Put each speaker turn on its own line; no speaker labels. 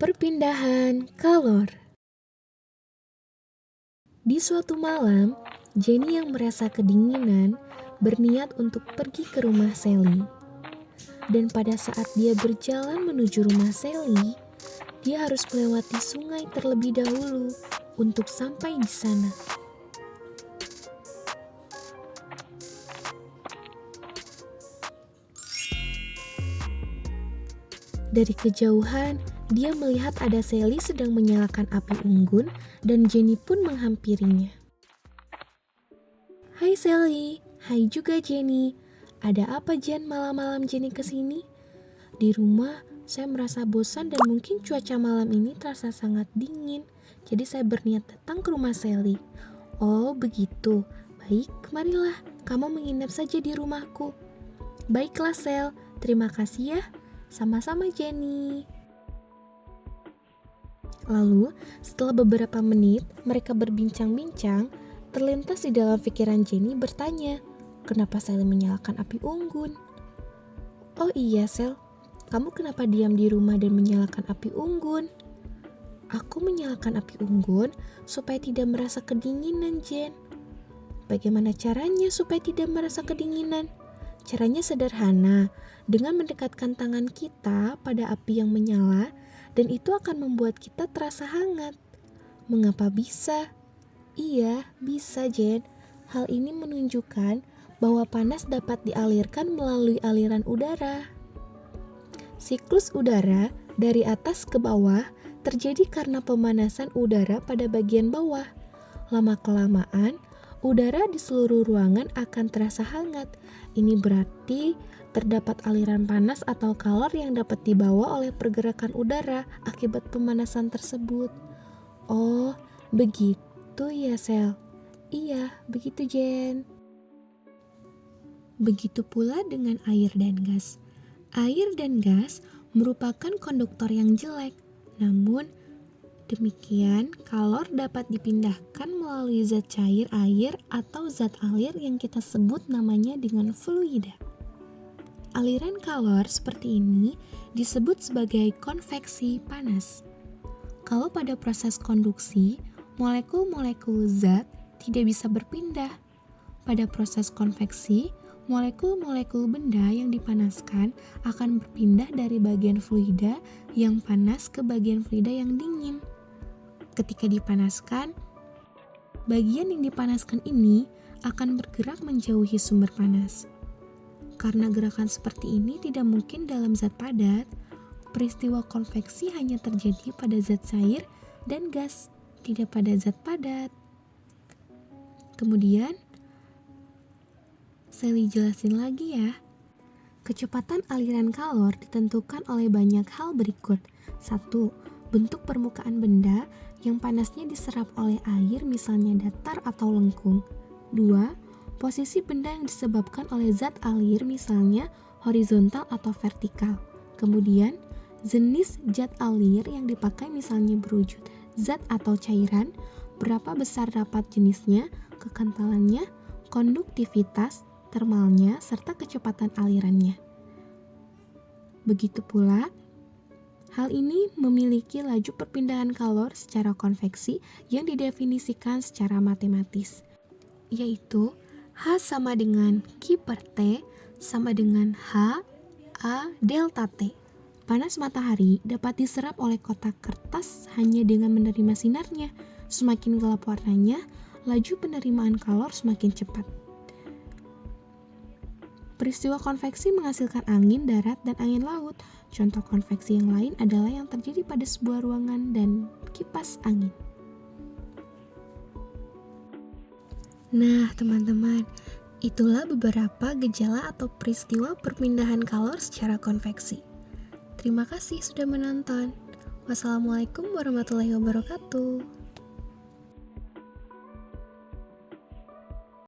Perpindahan kalor. Di suatu malam, Jenny yang merasa kedinginan berniat untuk pergi ke rumah Sally. Dan pada saat dia berjalan menuju rumah Sally, dia harus melewati sungai terlebih dahulu untuk sampai di sana. Dari kejauhan, dia melihat ada Sally sedang menyalakan api unggun dan Jenny pun menghampirinya. Hai Sally, hai juga Jenny. Ada apa Jen malam-malam Jenny kesini? Di rumah, saya merasa bosan dan mungkin cuaca malam ini terasa sangat dingin. Jadi saya berniat datang ke rumah Sally. Oh begitu, baik marilah kamu menginap saja di rumahku. Baiklah Sel, terima kasih ya. Sama-sama Jenny. Lalu setelah beberapa menit mereka berbincang-bincang, terlintas di dalam pikiran Jenny bertanya, kenapa Sally menyalakan api unggun? Oh iya Sel, kamu kenapa diam di rumah dan menyalakan api unggun? Aku menyalakan api unggun supaya tidak merasa kedinginan Jen. Bagaimana caranya supaya tidak merasa kedinginan? Caranya sederhana, dengan mendekatkan tangan kita pada api yang menyala dan itu akan membuat kita terasa hangat. Mengapa bisa? Iya, bisa Jen. Hal ini menunjukkan bahwa panas dapat dialirkan melalui aliran udara. Siklus udara dari atas ke bawah terjadi karena pemanasan udara pada bagian bawah. Lama-kelamaan, udara di seluruh ruangan akan terasa hangat. Ini berarti terdapat aliran panas atau kalor yang dapat dibawa oleh pergerakan udara akibat pemanasan tersebut. Oh, begitu ya Sel. Iya, begitu Jen. Begitu pula dengan air dan gas. Air dan gas merupakan konduktor yang jelek. Namun, demikian, kalor dapat dipindahkan melalui zat cair air atau zat alir yang kita sebut namanya dengan fluida. Aliran kalor seperti ini disebut sebagai konveksi panas. Kalau pada proses konduksi, molekul-molekul zat tidak bisa berpindah. Pada proses konveksi, molekul-molekul benda yang dipanaskan akan berpindah dari bagian fluida yang panas ke bagian fluida yang dingin. Ketika dipanaskan, bagian yang dipanaskan ini akan bergerak menjauhi sumber panas. Karena gerakan seperti ini tidak mungkin dalam zat padat, peristiwa konveksi hanya terjadi pada zat cair dan gas, tidak pada zat padat. Kemudian, Sally jelasin lagi ya. Kecepatan aliran kalor ditentukan oleh banyak hal berikut. 1. Bentuk permukaan benda yang panasnya diserap oleh air misalnya datar atau lengkung. 2. Posisi benda yang disebabkan oleh zat alir misalnya horizontal atau vertikal. Kemudian, jenis zat alir yang dipakai misalnya berwujud zat atau cairan, berapa besar dapat jenisnya, kekentalannya, konduktivitas, termalnya, serta kecepatan alirannya. Begitu pula, hal ini memiliki laju perpindahan kalor secara konveksi yang didefinisikan secara matematis, yaitu H sama dengan Q per T sama dengan H A delta T. Panas matahari dapat diserap oleh kotak kertas hanya dengan menerima sinarnya. Semakin gelap warnanya, laju penerimaan kalor semakin cepat. Peristiwa konveksi menghasilkan angin darat dan angin laut. Contoh konveksi yang lain adalah yang terjadi pada sebuah ruangan dan kipas angin. Nah, teman-teman, itulah beberapa gejala atau peristiwa perpindahan kalor secara konveksi. Terima kasih sudah menonton. Wassalamualaikum warahmatullahi wabarakatuh.